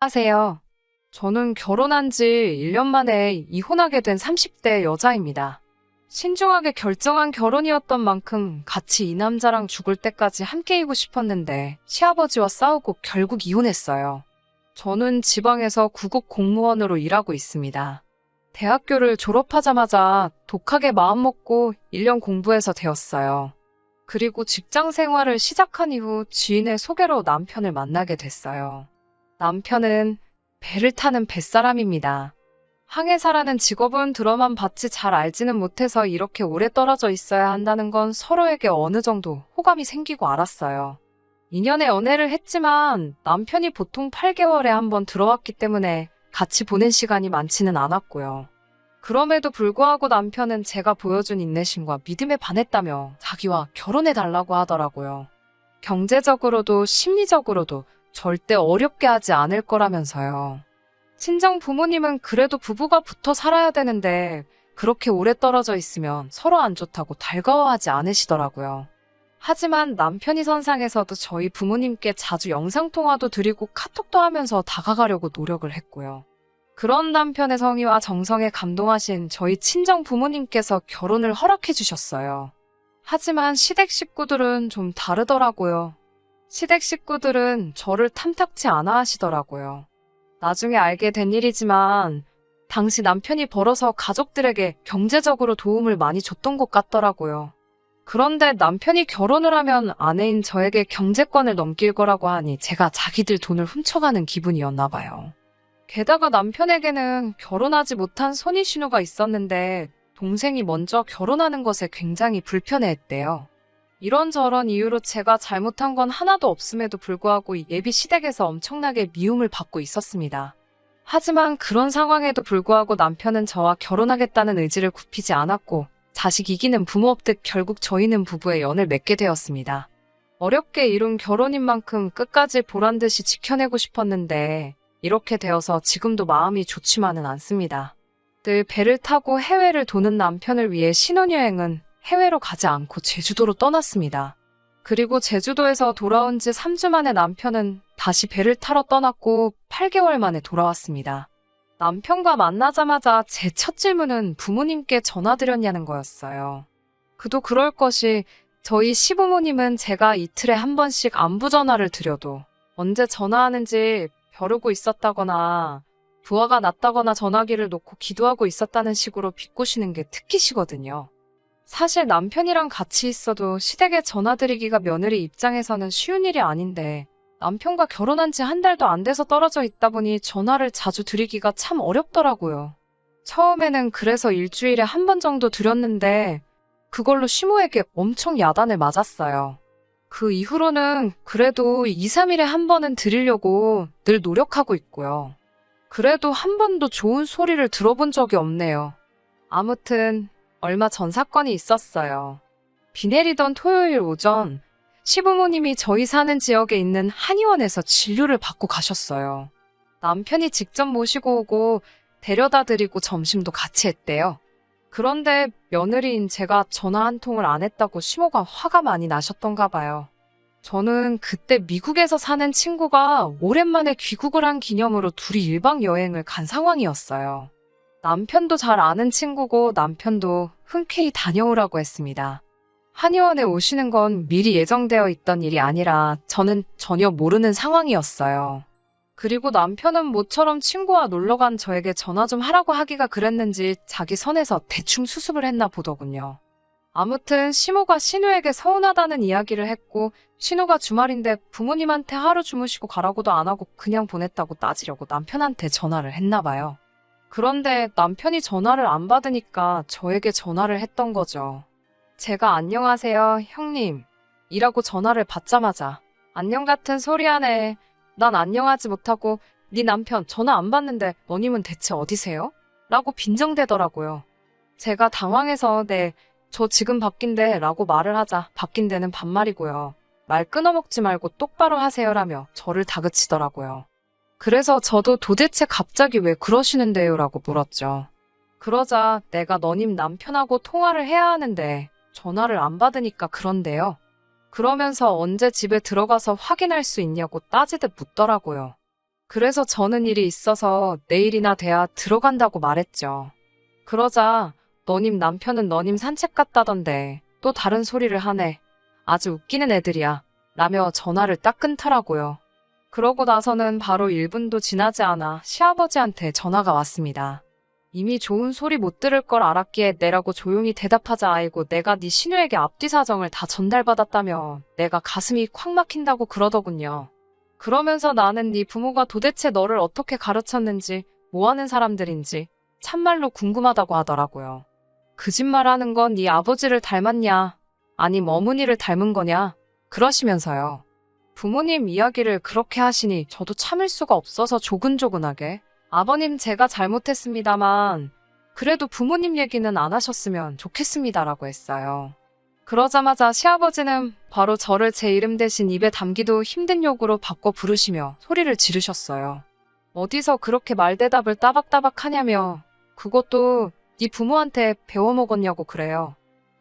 안녕하세요. 저는 결혼한 지 1년 만에 이혼하게 된 30대 여자입니다. 신중하게 결정한 결혼이었던 만큼 같이 이 남자랑 죽을 때까지 함께이고 싶었는데 시아버지와 싸우고 결국 이혼했어요. 저는 지방에서 구급 공무원으로 일하고 있습니다. 대학교를 졸업하자마자 독하게 마음먹고 1년 공부해서 되었어요. 그리고 직장 생활을 시작한 이후 지인의 소개로 남편을 만나게 됐어요. 남편은 배를 타는 뱃사람입니다. 항해사라는 직업은 들어만 봤지 잘 알지는 못해서 이렇게 오래 떨어져 있어야 한다는 건 서로에게 어느 정도 호감이 생기고 알았어요. 2년의 연애를 했지만 남편이 보통 8개월에 한 번 들어왔기 때문에 같이 보낸 시간이 많지는 않았고요. 그럼에도 불구하고 남편은 제가 보여준 인내심과 믿음에 반했다며 자기와 결혼해달라고 하더라고요. 경제적으로도 심리적으로도 절대 어렵게 하지 않을 거라면서요. 친정 부모님은 그래도 부부가 붙어 살아야 되는데 그렇게 오래 떨어져 있으면 서로 안 좋다고 달가워하지 않으시더라고요. 하지만 남편이 선상에서도 저희 부모님께 자주 영상통화도 드리고 카톡도 하면서 다가가려고 노력을 했고요. 그런 남편의 성의와 정성에 감동하신 저희 친정 부모님께서 결혼을 허락해 주셨어요. 하지만 시댁 식구들은 좀 다르더라고요. 시댁 식구들은 저를 탐탁치 않아 하시더라고요. 나중에 알게 된 일이지만 당시 남편이 벌어서 가족들에게 경제적으로 도움을 많이 줬던 것 같더라고요. 그런데 남편이 결혼을 하면 아내인 저에게 경제권을 넘길 거라고 하니 제가 자기들 돈을 훔쳐가는 기분이었나 봐요. 게다가 남편에게는 결혼하지 못한 손위신우가 있었는데 동생이 먼저 결혼하는 것에 굉장히 불편해했대요. 이런저런 이유로 제가 잘못한 건 하나도 없음에도 불구하고 예비 시댁에서 엄청나게 미움을 받고 있었습니다. 하지만 그런 상황에도 불구하고 남편은 저와 결혼하겠다는 의지를 굽히지 않았고 자식 이기는 부모 없듯 결국 저희는 부부의 연을 맺게 되었습니다. 어렵게 이룬 결혼인 만큼 끝까지 보란듯이 지켜내고 싶었는데 이렇게 되어서 지금도 마음이 좋지만은 않습니다. 늘 배를 타고 해외를 도는 남편을 위해 신혼여행은 해외로 가지 않고 제주도로 떠났습니다. 그리고 제주도에서 돌아온 지 3주 만에 남편은 다시 배를 타러 떠났고 8개월 만에 돌아왔습니다. 남편과 만나자마자 제 첫 질문은 부모님께 전화드렸냐는 거였어요. 그도 그럴 것이 저희 시부모님은 제가 이틀에 한 번씩 안부 전화를 드려도 언제 전화하는지 벼르고 있었다거나 부하가 났다거나 전화기를 놓고 기도하고 있었다는 식으로 비꼬시는 게 특기시거든요. 사실 남편이랑 같이 있어도 시댁에 전화드리기가 며느리 입장에서는 쉬운 일이 아닌데 남편과 결혼한 지 한 달도 안 돼서 떨어져 있다 보니 전화를 자주 드리기가 참 어렵더라고요. 처음에는 그래서 일주일에 한 번 정도 드렸는데 그걸로 시모에게 엄청 야단을 맞았어요. 그 이후로는 그래도 2, 3일에 한 번은 드리려고 늘 노력하고 있고요. 그래도 한 번도 좋은 소리를 들어본 적이 없네요. 아무튼 얼마 전 사건이 있었어요. 비 내리던 토요일 오전 시부모님이 저희 사는 지역에 있는 한의원에서 진료를 받고 가셨어요. 남편이 직접 모시고 오고 데려다 드리고 점심도 같이 했대요. 그런데 며느리인 제가 전화 한 통을 안 했다고 시모가 화가 많이 나셨던가 봐요. 저는 그때 미국에서 사는 친구가 오랜만에 귀국을 한 기념으로 둘이 1박 여행을 간 상황이었어요. 남편도 잘 아는 친구고 남편도 흔쾌히 다녀오라고 했습니다. 한의원에 오시는 건 미리 예정되어 있던 일이 아니라 저는 전혀 모르는 상황이었어요. 그리고 남편은 모처럼 친구와 놀러 간 저에게 전화 좀 하라고 하기가 그랬는지 자기 선에서 대충 수습을 했나 보더군요. 아무튼 시모가 신우에게 서운하다는 이야기를 했고 신우가 주말인데 부모님한테 하루 주무시고 가라고도 안 하고 그냥 보냈다고 따지려고 남편한테 전화를 했나 봐요. 그런데 남편이 전화를 안 받으니까 저에게 전화를 했던 거죠. 제가 안녕하세요, 형님. 이라고 전화를 받자마자 안녕 같은 소리 하네. 난 안녕하지 못하고 네 남편 전화 안 받는데 너님은 대체 어디세요? 라고 빈정대더라고요. 제가 당황해서 네, 저 지금 바뀐데 라고 말을 하자 바뀐 데는 반말이고요. 말 끊어먹지 말고 똑바로 하세요라며 저를 다그치더라고요. 그래서 저도 도대체 갑자기 왜 그러시는데요? 라고 물었죠. 그러자 내가 너님 남편하고 통화를 해야 하는데 전화를 안 받으니까 그런데요. 그러면서 언제 집에 들어가서 확인할 수 있냐고 따지듯 묻더라고요. 그래서 저는 일이 있어서 내일이나 돼야 들어간다고 말했죠. 그러자 너님 남편은 너님 산책 갔다던데 또 다른 소리를 하네. 아주 웃기는 애들이야. 라며 전화를 딱 끊더라고요. 그러고 나서는 바로 1분도 지나지 않아 시아버지한테 전화가 왔습니다. 이미 좋은 소리 못 들을 걸 알았기에 내라고 조용히 대답하자. 아이고 내가 네 시누에게 앞뒤 사정을 다 전달받았다며 내가 가슴이 콱 막힌다고 그러더군요. 그러면서 나는 네 부모가 도대체 너를 어떻게 가르쳤는지 뭐 하는 사람들인지 참말로 궁금하다고 하더라고요. 거짓말하는 건 네 아버지를 닮았냐 아님 어머니를 닮은 거냐 그러시면서요. 부모님 이야기를 그렇게 하시니 저도 참을 수가 없어서 조근조근하게 아버님 제가 잘못했습니다만 그래도 부모님 얘기는 안 하셨으면 좋겠습니다라고 했어요. 그러자마자 시아버지는 바로 저를 제 이름 대신 입에 담기도 힘든 욕으로 바꿔 부르시며 소리를 지르셨어요. 어디서 그렇게 말대답을 따박따박 하냐며 그것도 네 부모한테 배워먹었냐고 그래요.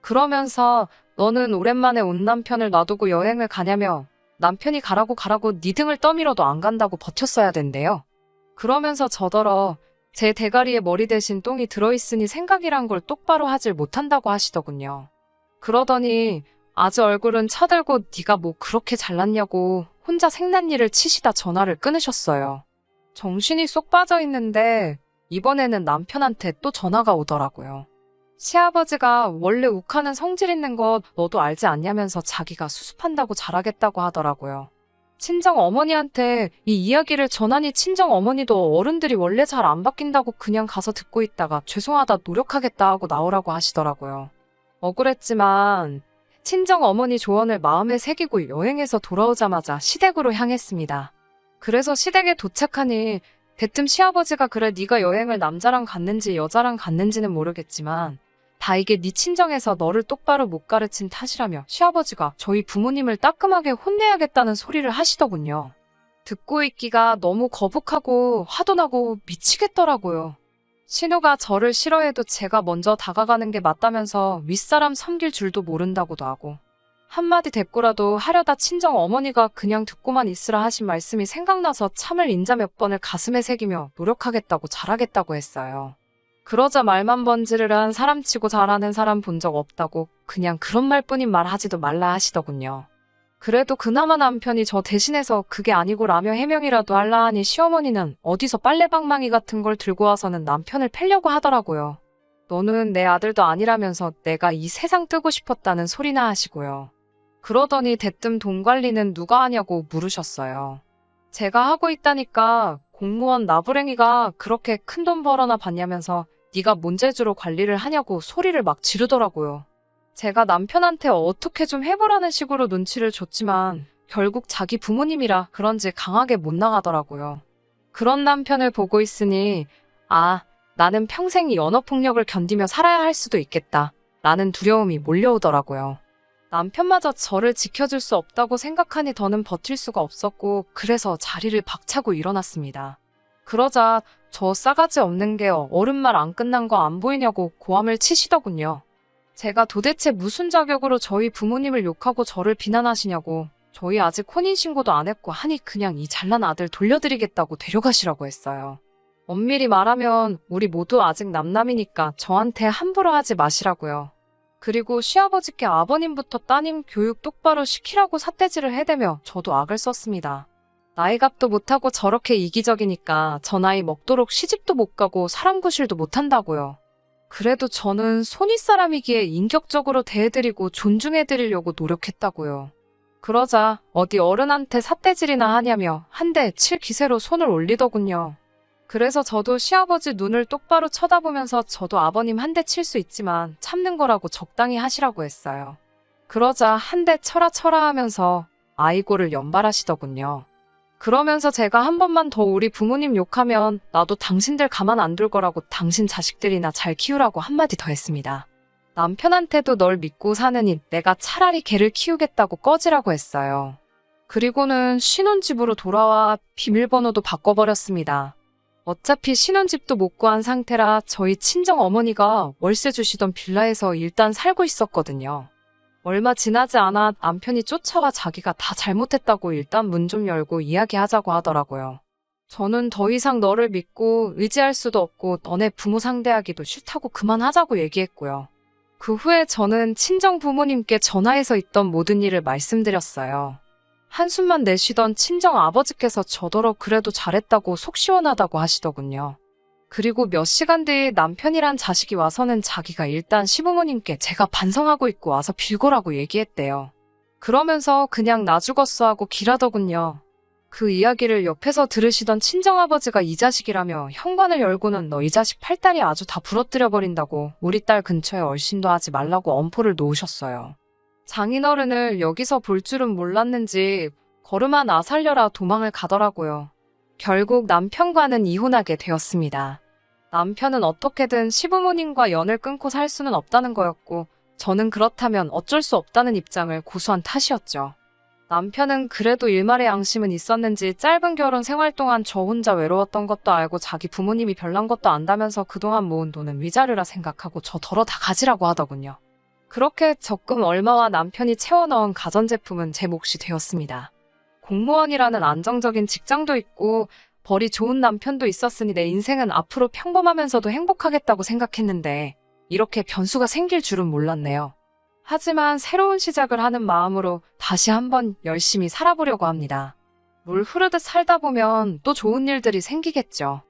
그러면서 너는 오랜만에 온 남편을 놔두고 여행을 가냐며 남편이 가라고 네 등을 떠밀어도 안 간다고 버텼어야 된대요. 그러면서 저더러 제 대가리에 머리 대신 똥이 들어있으니 생각이란 걸 똑바로 하질 못한다고 하시더군요. 그러더니 아주 얼굴은 쳐들고 네가 뭐 그렇게 잘났냐고 혼자 생난일을 치시다 전화를 끊으셨어요. 정신이 쏙 빠져있는데 이번에는 남편한테 또 전화가 오더라고요. 시아버지가 원래 욱하는 성질 있는 거 너도 알지 않냐면서 자기가 수습한다고 잘하겠다고 하더라고요. 친정 어머니한테 이 이야기를 전하니 친정 어머니도 어른들이 원래 잘 안 바뀐다고 그냥 가서 듣고 있다가 죄송하다 노력하겠다 하고 나오라고 하시더라고요. 억울했지만 친정 어머니 조언을 마음에 새기고 여행에서 돌아오자마자 시댁으로 향했습니다. 그래서 시댁에 도착하니 대뜸 시아버지가 그래 네가 여행을 남자랑 갔는지 여자랑 갔는지는 모르겠지만 다 이게 네 친정에서 너를 똑바로 못 가르친 탓이라며 시아버지가 저희 부모님을 따끔하게 혼내야겠다는 소리를 하시더군요. 듣고 있기가 너무 거북하고 화도 나고 미치겠더라고요. 신우가 저를 싫어해도 제가 먼저 다가가는 게 맞다면서 윗사람 섬길 줄도 모른다고도 하고 한마디 대꾸라도 하려다 친정 어머니가 그냥 듣고만 있으라 하신 말씀이 생각나서 참을 인자 몇 번을 가슴에 새기며 노력하겠다고 잘하겠다고 했어요. 그러자 말만 번지르르한 사람치고 잘하는 사람 본 적 없다고 그냥 그런 말뿐인 말 하지도 말라 하시더군요. 그래도 그나마 남편이 저 대신해서 그게 아니고 라며 해명이라도 할라 하니 시어머니는 어디서 빨래방망이 같은 걸 들고 와서는 남편을 패려고 하더라고요. 너는 내 아들도 아니라면서 내가 이 세상 뜨고 싶었다는 소리나 하시고요. 그러더니 대뜸 돈 관리는 누가 하냐고 물으셨어요. 제가 하고 있다니까 공무원 나부랭이가 그렇게 큰 돈 벌어나 받냐면서 네가 뭔 재주로 관리를 하냐고 소리를 막 지르더라고요. 제가 남편한테 어떻게 좀 해보라는 식으로 눈치를 줬지만 결국 자기 부모님이라 그런지 강하게 못 나가더라고요. 그런 남편을 보고 있으니 나는 평생 이 언어폭력을 견디며 살아야 할 수도 있겠다 라는 두려움이 몰려오더라고요. 남편마저 저를 지켜줄 수 없다고 생각하니 더는 버틸 수가 없었고 그래서 자리를 박차고 일어났습니다. 그러자 저 싸가지 없는 게 어른 말 안 끝난 거 안 보이냐고 고함을 치시더군요. 제가 도대체 무슨 자격으로 저희 부모님을 욕하고 저를 비난하시냐고 저희 아직 혼인신고도 안 했고 하니 그냥 이 잘난 아들 돌려드리겠다고 데려가시라고 했어요. 엄밀히 말하면 우리 모두 아직 남남이니까 저한테 함부로 하지 마시라고요. 그리고 시아버지께 아버님부터 따님 교육 똑바로 시키라고 삿대질을 해대며 저도 악을 썼습니다. 나이값도 못하고 저렇게 이기적이니까 저 나이 먹도록 시집도 못 가고 사람 구실도 못한다고요. 그래도 저는 손윗사람이기에 인격적으로 대해드리고 존중해드리려고 노력했다고요. 그러자 어디 어른한테 삿대질이나 하냐며 한 대 칠 기세로 손을 올리더군요. 그래서 저도 시아버지 눈을 똑바로 쳐다보면서 저도 아버님 한 대 칠 수 있지만 참는 거라고 적당히 하시라고 했어요. 그러자 한 대 쳐라 하면서 아이고를 연발하시더군요. 그러면서 제가 한 번만 더 우리 부모님 욕하면 나도 당신들 가만 안 둘 거라고 당신 자식들이나 잘 키우라고 한마디 더 했습니다. 남편한테도 널 믿고 사느니 내가 차라리 걔를 키우겠다고 꺼지라고 했어요. 그리고는 신혼집으로 돌아와 비밀번호도 바꿔버렸습니다. 어차피 신혼집도 못 구한 상태라 저희 친정 어머니가 월세 주시던 빌라에서 일단 살고 있었거든요. 얼마 지나지 않아 남편이 쫓아와 자기가 다 잘못했다고 일단 문 좀 열고 이야기하자고 하더라고요. 저는 더 이상 너를 믿고 의지할 수도 없고 너네 부모 상대하기도 싫다고 그만하자고 얘기했고요. 그 후에 저는 친정 부모님께 전화해서 있던 모든 일을 말씀드렸어요. 한숨만 내쉬던 친정 아버지께서 저더러 그래도 잘했다고 속 시원하다고 하시더군요. 그리고 몇 시간 뒤에 남편이란 자식이 와서는 자기가 일단 시부모님께 제가 반성하고 있고 와서 빌거라고 얘기했대요. 그러면서 그냥 나 죽었어 하고 기라더군요. 그 이야기를 옆에서 들으시던 친정아버지가 이 자식이라며 현관을 열고는 너 이 자식 팔다리 아주 다 부러뜨려버린다고 우리 딸 근처에 얼씬도 하지 말라고 엄포를 놓으셨어요. 장인어른을 여기서 볼 줄은 몰랐는지 걸음아 나 살려라 도망을 가더라고요. 결국 남편과는 이혼하게 되었습니다. 남편은 어떻게든 시부모님과 연을 끊고 살 수는 없다는 거였고 저는 그렇다면 어쩔 수 없다는 입장을 고수한 탓이었죠. 남편은 그래도 일말의 양심은 있었는지 짧은 결혼 생활 동안 저 혼자 외로웠던 것도 알고 자기 부모님이 별난 것도 안다면서 그동안 모은 돈은 위자료라 생각하고 저 덜어 다 가지라고 하더군요. 그렇게 적금 얼마와 남편이 채워넣은 가전제품은 제 몫이 되었습니다. 공무원이라는 안정적인 직장도 있고 벌이 좋은 남편도 있었으니 내 인생은 앞으로 평범하면서도 행복하겠다고 생각했는데 이렇게 변수가 생길 줄은 몰랐네요. 하지만 새로운 시작을 하는 마음으로 다시 한번 열심히 살아보려고 합니다. 물 흐르듯 살다 보면 또 좋은 일들이 생기겠죠.